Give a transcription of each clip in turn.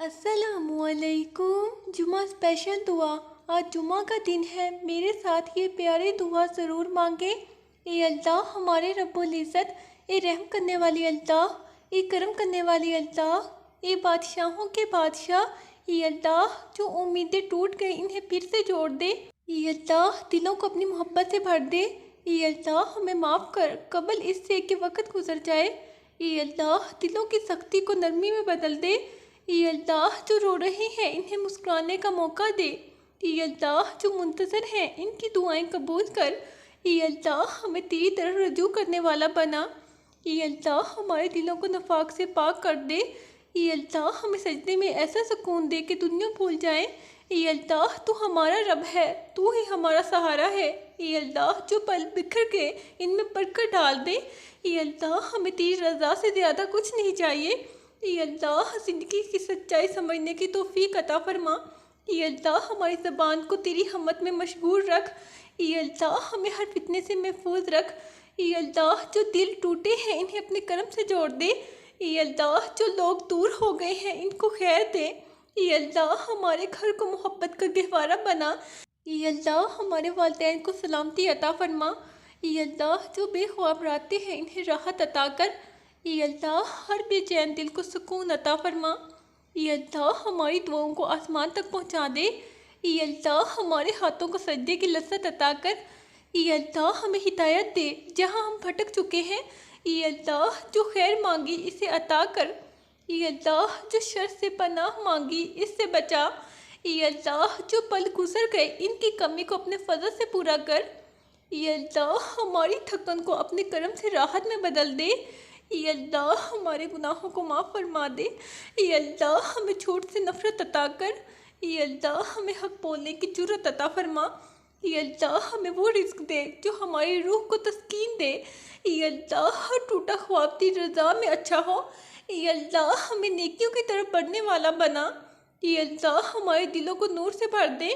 السلام علیکم۔ جمعہ اسپیشل دعا۔ آج جمعہ کا دن ہے، میرے ساتھ یہ پیاری دعا ضرور مانگیں۔ اے اللہ ہمارے رب العزت، اے رحم کرنے والی اللہ، اے کرم کرنے والی اللہ، اے بادشاہوں کے بادشاہ، اے اللہ جو امیدیں ٹوٹ گئی انہیں پھر سے جوڑ دے۔ اے اللہ دلوں کو اپنی محبت سے بھر دے۔ اے اللہ ہمیں معاف کر قبل اس سے کہ وقت گزر جائے۔ اے اللہ دلوں کی سختی کو نرمی میں بدل دے۔ اے اللہ جو رو رہے ہیں انہیں مسکرانے کا موقع دے۔ اے اللہ جو منتظر ہیں ان کی دعائیں قبول کر۔ اے اللہ ہمیں تیری طرف رجوع کرنے والا بنا۔ اے اللہ ہمارے دلوں کو نفاق سے پاک کر دے۔ اے اللہ ہمیں سجدے میں ایسا سکون دے کہ دنیا بھول جائیں۔ اے اللہ تو ہمارا رب ہے، تو ہی ہمارا سہارا ہے۔ اے اللہ جو پل بکھر کے ان میں برکت ڈال دے۔ اے اللہ ہمیں تیری رضا سے زیادہ کچھ نہیں چاہیے۔ اے اللہ زندگی کی سچائی سمجھنے کی توفیق عطا فرما۔ اے اللہ ہماری زبان کو تیری حمد میں مشغول رکھ۔ اے اللہ ہمیں ہر فتنے سے محفوظ رکھ۔ اے اللہ جو دل ٹوٹے ہیں انہیں اپنے کرم سے جوڑ دے۔ اے اللہ جو لوگ دور ہو گئے ہیں ان کو خیر دے۔ اے اللہ ہمارے گھر کو محبت کا گہوارہ بنا۔ اے اللہ ہمارے والدین کو سلامتی عطا فرما۔ اے اللہ جو بے خواب رہتے ہیں انہیں راحت عطا کر۔ اے اللہ ہر بے چین دل کو سکون عطا فرما۔ اے اللہ ہماری دعاؤں کو آسمان تک پہنچا دے۔ اے اللہ ہمارے ہاتھوں کو سجدے کی لذت عطا کر۔ اے اللہ ہمیں ہدایت دے جہاں ہم بھٹک چکے ہیں۔ اے اللہ جو خیر مانگی اسے عطا کر۔ اے اللہ جو شر سے پناہ مانگی اس سے بچا۔ اے اللہ جو پل گزر گئے ان کی کمی کو اپنے فضل سے پورا کر۔ اے اللہ ہماری تھکن کو اپنے کرم سے راحت میں بدل دے۔ اے اللہ ہمارے گناہوں کو معاف فرما دے۔ اے اللہ ہمیں جھوٹ سے نفرت عطا کر۔ اے اللہ ہمیں حق بولنے کی جرأت عطا فرما۔ اے اللہ ہمیں وہ رزق دے جو ہماری روح کو تسکین دے۔ اے اللہ ہر ٹوٹا خواب تیری رضا میں اچھا ہو۔ اے اللہ ہمیں نیکیوں کی طرف بڑھنے والا بنا۔ اے اللہ ہمارے دلوں کو نور سے بھر دے۔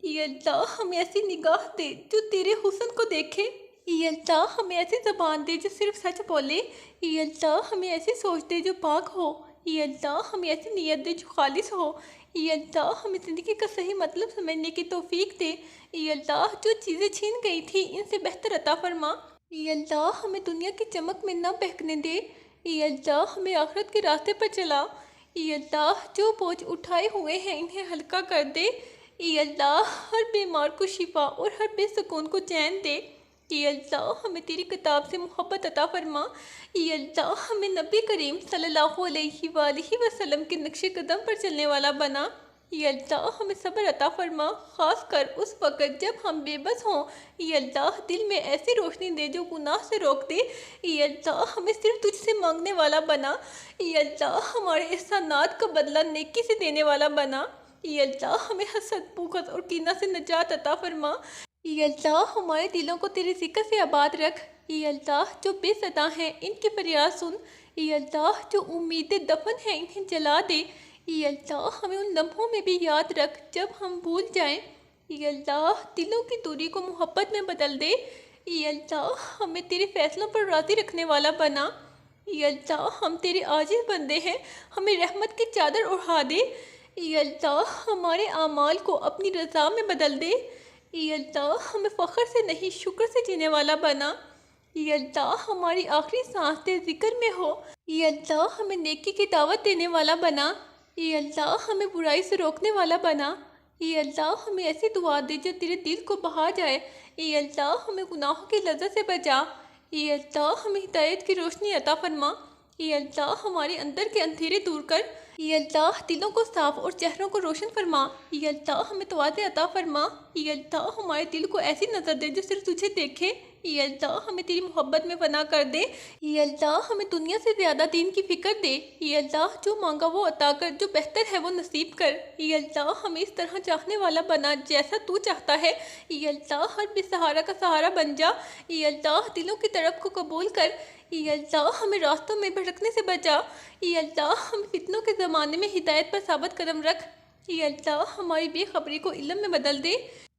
اے اللہ ہمیں ایسی نگاہ دے جو تیرے حسن کو دیکھے۔ اے اللہ ہمیں ایسی زبان دے جو صرف سچ بولے۔ اے اللہ ہمیں ایسی سوچ دے جو پاک ہو۔ اے اللہ ہمیں ایسی نیت دے جو خالص ہو۔ اے اللہ ہمیں زندگی کا صحیح مطلب سمجھنے کی توفیق دے۔ اے اللہ جو چیزیں چھین گئی تھی ان سے بہتر عطا فرما۔ اے اللہ ہمیں دنیا کی چمک میں نہ بہکنے دے۔ اے اللہ ہمیں آخرت کے راستے پر چلا۔ اے اللہ جو بوجھ اٹھائے ہوئے ہیں انہیں ہلکا کر دے۔ اے اللہ ہر بیمار کو شفا اور ہر بے سکون کو چین دے۔ اے اللہ ہمیں تیری کتاب سے محبت عطا فرما۔ اے اللہ ہمیں نبی کریم صلی اللہ علیہ وآلہ وسلم کے نقش قدم پر چلنے والا بنا۔ اے اللہ ہمیں صبر عطا فرما، خاص کر اس وقت جب ہم بے بس ہوں۔ اے اللہ دل میں ایسی روشنی دے جو گناہ سے روک دے۔ اے اللہ ہمیں صرف تجھ سے مانگنے والا بنا۔ اے اللہ ہمارے احسانات کا بدلہ نیکی سے دینے والا بنا۔ اے اللہ ہمیں حسد، بغض اور کینہ سے نجات عطا فرما۔ اے اللہ ہمارے دلوں کو تیرے ذکر سے آباد رکھ۔ اے اللہ جو بے صدا ہیں ان کی فریاد سن۔ اے اللہ جو امیدیں دفن ہیں انہیں جلا دے۔ اے اللہ ہمیں ان لمحوں میں بھی یاد رکھ جب ہم بھول جائیں۔ اے اللہ دلوں کی دوری کو محبت میں بدل دے۔ اے اللہ ہمیں تیرے فیصلوں پر راضی رکھنے والا بنا۔ اے اللہ ہم تیرے عاجز بندے ہیں، ہمیں رحمت کی چادر اوڑھا دے۔ اے اللہ ہمارے اعمال کو اپنی رضا میں بدل دے۔ اے اللہ ہمیں فخر سے نہیں شکر سے جینے والا بنا۔ اے اللہ ہماری آخری سانس تیرے ذکر میں ہو۔ اے اللہ ہمیں نیکی کی دعوت دینے والا بنا۔ اے اللہ ہمیں برائی سے روکنے والا بنا۔ اے اللہ ہمیں ایسی دعا دے جو تیرے دل کو بہا جائے۔ اے اللہ ہمیں گناہوں کی لذت سے بچا۔ اے اللہ ہمیں ہدایت کی روشنی عطا فرما۔ اے اللہ ہمارے اندر کے اندھیرے دور کر۔ اے اللہ دلوں کو صاف اور چہروں کو روشن فرما۔ اے اللہ ہمیں تواضع عطا فرما۔ اے اللہ ہمارے دل کو ایسی نظر دے جو صرف تجھے دیکھے۔ اے اللہ ہمیں تیری محبت میں فنا کر دے۔ اے اللہ ہمیں دنیا سے زیادہ دین کی فکر دے۔ اے اللہ جو مانگا وہ عطا کر، جو بہتر ہے وہ نصیب کر۔ اے اللہ ہمیں اس طرح چاہنے والا بنا جیسا تو چاہتا ہے۔ اے اللہ ہر بے سہارا کا سہارا بن جا۔ اے اللہ دلوں کی طرف کو قبول کر۔ اے اللہ ہمیں راستوں میں بھٹکنے سے بچا۔ اے اللہ ہمیں فتنوں کے زمانے میں ہدایت پر ثابت قدم رکھ۔ اے اللہ ہماری بے خبری کو علم میں بدل دے۔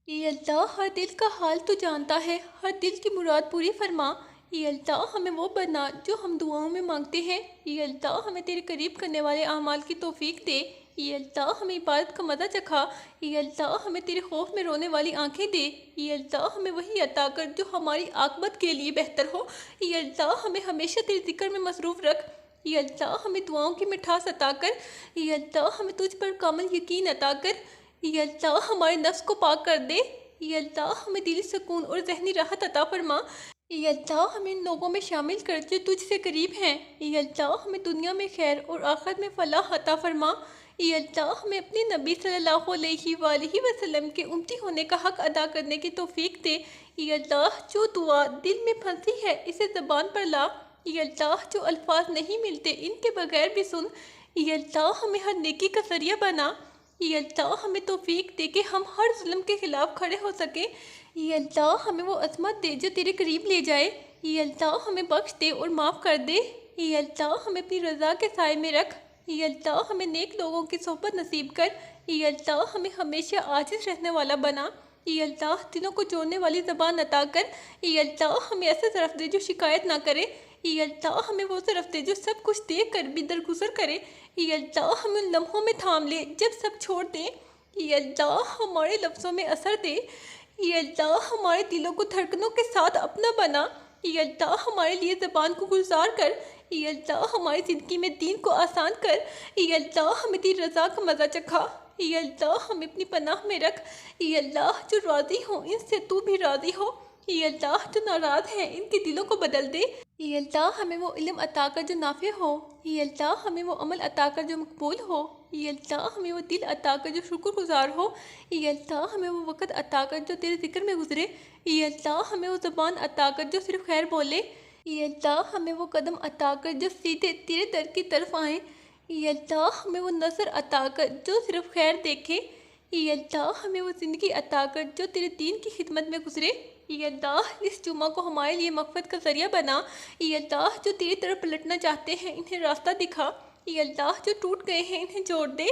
اے اللہ ہر دل کا حال تو جانتا ہے، ہر دل کی مراد پوری فرما۔ اے اللہ ہمیں وہ بنا جو ہم دعاؤں میں مانگتے ہیں۔ اے اللہ ہمیں تیرے قریب کرنے والے اعمال کی توفیق دے۔ یہ اللہ ہمیں عبادت کا مزہ چکھا، یہ اللہ ہمیں تیرے خوف میں رونے والی آنکھیں دے، یہ اللہ ہمیں وہی عطا کر جو ہماری عاقبت کے لیے بہتر ہو، یہ اللہ ہمیں ہمیشہ تیرے ذکر میں مصروف رکھ، یہ اللہ ہمیں دعاؤں کی مٹھاس عطا کر، یہ اللہ ہمیں تجھ پر کامل یقین عطا کر، یہ اللہ ہمارے نفس کو پاک کر دے، یہ اللہ ہمیں دلی سکون اور ذہنی راحت عطا فرما، یہ اللہ ہمیں ان لوگوں میں شامل کر جو تجھ سے قریب ہیں، یہ اللہ ہمیں دنیا میں خیر اور آخرت میں فلاح عطا فرما، یہ اللہ ہمیں اپنے نبی صلی اللہ علیہ وآلہ وسلم کے امتی ہونے کا حق ادا کرنے کی توفیق دے، یہ اللہ جو دعا دل میں پھنسی ہے اسے زبان پر لا، یہ اللہ جو الفاظ نہیں ملتے ان کے بغیر بھی سن، یہ اللہ ہمیں ہر نیکی کا ذریعہ بنا، یہ اللہ ہمیں توفیق دے کہ ہم ہر ظلم کے خلاف کھڑے ہو سکیں، یہ اللہ ہمیں وہ عظمت دے جو تیرے قریب لے جائے، یہ اللہ ہمیں بخش دے اور معاف کر دے، یہ اللہ ہمیں اپنی رضا کے سائے میں رکھ، یہ اللہ ہمیں نیک لوگوں کی صحبت نصیب کر، یہ اللہ ہمیں ہمیشہ عاجز رہنے والا بنا، یہ اللہ دلوں کو جوڑنے والی زبان عطا کر، یہ اللہ ہمیں ایسا طرف دے جو شکایت نہ کرے، یہ اللہ ہمیں وہ طرف دے جو سب کچھ دیکھ کر بھی درگزر کرے، یہ اللہ ہمیں ان لمحوں میں تھام لے جب سب چھوڑ دے، یہ اللہ ہمارے لفظوں میں اثر دے، یہ اللہ ہمارے دلوں کو دھڑکنوں کے ساتھ اپنا بنا، یہ اللہ ہمارے لیے زبان کو گلزار کر، یہ اللہ ہماری زندگی میں دین کو آسان کر، یہ اللہ ہمیں تیری رضا کا مزہ چکھا، یہ اللہ ہمیں اپنی پناہ میں رکھ، یہ اللہ جو راضی ہوں ان سے تو بھی راضی ہو، یہ اللہ جو ناراض ہیں ان کے دلوں کو بدل دے، یہ اللہ ہمیں وہ علم عطا کر جو نافع ہو، یہ اللہ ہمیں وہ عمل عطا کر جو مقبول ہو، یہ اللہ ہمیں وہ دل عطا کر جو شکر گزار ہو، یہ اللہ ہمیں وہ وقت عطا کر جو تیرے ذکر میں گزرے، یہ اللہ ہمیں وہ زبان عطا کر جو صرف خیر بولے، یہ اللہ ہمیں وہ قدم عطا کر جو سیدھے تیرے در کی طرف آئیں، یہ اللہ ہمیں وہ نظر عطا کر جو صرف خیر دیکھے، یہ اللہ ہمیں وہ زندگی عطا کر جو تیرے دین کی خدمت میں گزرے، یہ اللہ اس جمعہ کو ہمارے لیے مغفرت کا ذریعہ بنا، یہ اللہ جو تیری طرف پلٹنا چاہتے ہیں انہیں راستہ دکھا، یہ اللہ جو ٹوٹ گئے ہیں انہیں جوڑ دے،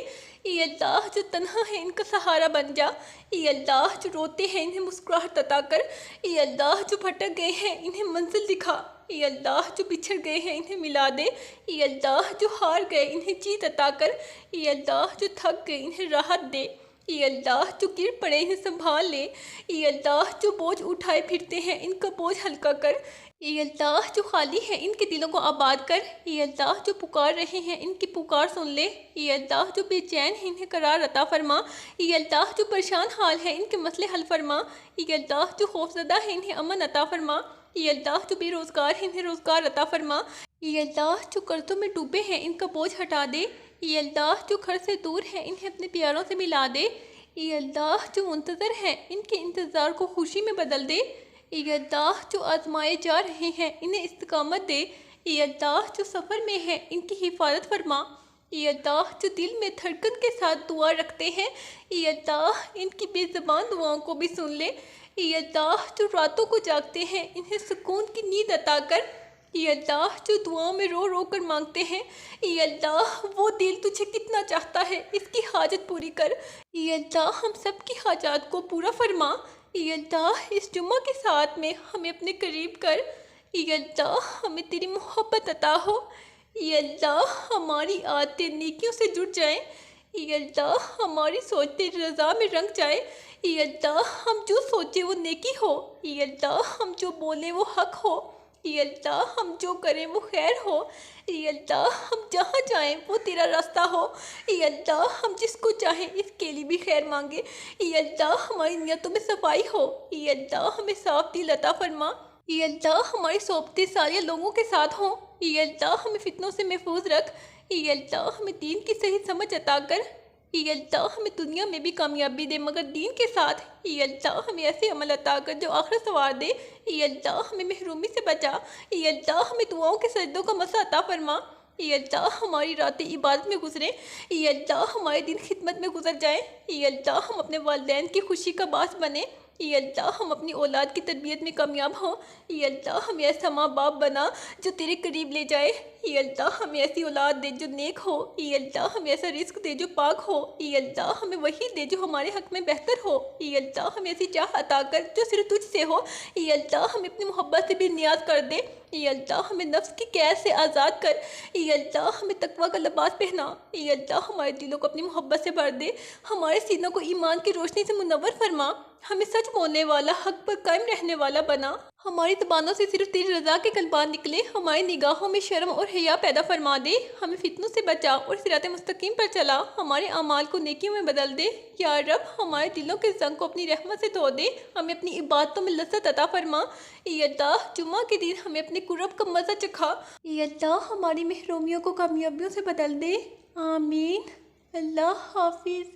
یہ اللہ جو تنہا ہے ان کا سہارا بن جا، یہ اللہ جو روتے ہیں انہیں مسکراہٹ عطا کر، یہ اللہ جو بھٹک گئے ہیں انہیں منزل دکھا، یہ اللہ جو بچھڑ گئے ہیں انہیں ملا دے، یہ اللہ جو ہار گئے انہیں جیت عطا کر، یہ اللہ جو تھک گئے انہیں راحت دے، یہ اللہ جو گر پڑے انہیں سنبھال لے، یہ اللہ جو بوجھ اٹھائے پھرتے ہیں ان کا بوجھ ہلکا کر، یہ اللہ جو خالی ہے ان کے دلوں کو آباد کر، یہ اللہ جو پکار رہے ہیں ان کی پکار سن لے، یہ اللہ جو بے چین ہیں انہیں قرار عطا فرما، یہ اللہ جو پریشان حال ہے ان کے مسئلے حل فرما، یہ اللہ جو خوفزدہ ہے انہیں امن عطا فرما، یہ اللہ جو بے روزگار ہیں انہیں روزگار عطا فرما، یہ اللہ جو قرضوں میں ڈوبے ہیں ان کا بوجھ ہٹا دے، یہ اللہ جو گھر سے دور ہیں انہیں اپنے پیاروں سے ملا دے، یہ اللہ جو منتظر ہیں ان کے انتظار کو خوشی میں بدل دے، یہ اللہ جو آزمائے جا رہے ہیں انہیں استقامت دے، یہ اللہ جو سفر میں ہیں ان کی حفاظت فرما، یہ اللہ جو دل میں دھڑکن کے ساتھ دعا رکھتے ہیں یہ اللہ ان کی بے زبان دعاؤں کو بھی سن لے، یہ اللہ جو راتوں کو جاگتے ہیں انہیں سکون کی نیند عطا کر، یہ اللہ جو دعاؤں میں رو رو کر مانگتے ہیں یہ اللہ وہ دل تجھے کتنا چاہتا ہے اس کی حاجت پوری کر، یہ اللہ ہم سب کی حاجات کو پورا فرما، یہ اللہ اس جمعہ کے ساتھ میں ہمیں اپنے قریب کر، یہ اللہ ہمیں تیری محبت عطا ہو، یہ اللہ ہماری عادتیں نیکیوں سے جڑ جائیں، یہ اللہ ہماری سوچ تیری رضا میں رنگ جائے، یہ اللہ ہم جو سوچے وہ نیکی ہو، یہ اللہ ہم جو بولیں وہ حق ہو، یہ اللہ ہم جو کریں وہ خیر ہو، یہ اللہ ہم جہاں جائیں وہ تیرا راستہ ہو، یہ اللہ ہم جس کو چاہیں اس کے لیے بھی خیر مانگے، یہ اللہ ہماری نیتوں میں صفائی ہو، یہ اللہ ہمیں صاف دل عطا فرما، یہ اللہ ہماری صحبتیں سارے لوگوں کے ساتھ ہوں، یہ اللہ ہمیں فتنوں سے محفوظ رکھ، یہ اللہ ہمیں دین کی صحیح سمجھ عطا کر، یہ اللہ ہمیں دنیا میں بھی کامیابی دے مگر دین کے ساتھ، یہ اللہ ہمیں ایسے عمل عطا کر جو آخرت سنوار دے، یہ اللہ ہمیں محرومی سے بچا، یہ اللہ ہمیں دعاؤں کے سجدوں کا مسا عطا فرما، یہ اللہ ہماری راتیں عبادت میں گزریں، یہ اللہ ہمارے دن خدمت میں گزر جائیں، یہ اللہ ہم اپنے والدین کی خوشی کا باعث بنیں، یہ اللہ ہم اپنی اولاد کی تربیت میں کامیاب ہوں، یہ اللہ ہمیں ایسا ماں باپ بنا جو تیرے قریب لے جائے، اے اللہ ہمیں ایسی اولاد دے جو نیک ہو، اے اللہ ہمیں ایسا رزق دے جو پاک ہو، اے اللہ ہمیں وہی دے جو ہمارے حق میں بہتر ہو، اے اللہ ہمیں ایسی چاہ عطا کر جو صرف تجھ سے ہو، اے اللہ ہمیں اپنی محبت سے بھی نیاز کر دے، اے اللہ ہمیں نفس کی قید سے آزاد کر، اے اللہ ہمیں تقویٰ کا لباس پہنا، اے اللہ ہمارے دلوں کو اپنی محبت سے بھر دے، ہمارے سینوں کو ایمان کی روشنی سے منور فرما، ہمیں سچ بولنے والا، حق پر قائم رہنے والا بنا، ہماری زبانوں سے صرف تیری رضا کے کلمات نکلے، ہماری نگاہوں میں شرم اور حیا پیدا فرما دے، ہمیں فتنوں سے بچا اور صراط مستقیم پر چلا، ہمارے اعمال کو نیکیوں میں بدل دے، یا رب ہمارے دلوں کے زنگ کو اپنی رحمت سے دھو دے، ہمیں اپنی عبادتوں میں لذت عطا فرما، اے اللہ جمعہ کے دن ہمیں اپنے قرب کا مزہ چکھا، اے اللہ ہماری محرومیوں کو کامیابیوں سے بدل دے، آمین۔ اللہ حافظ۔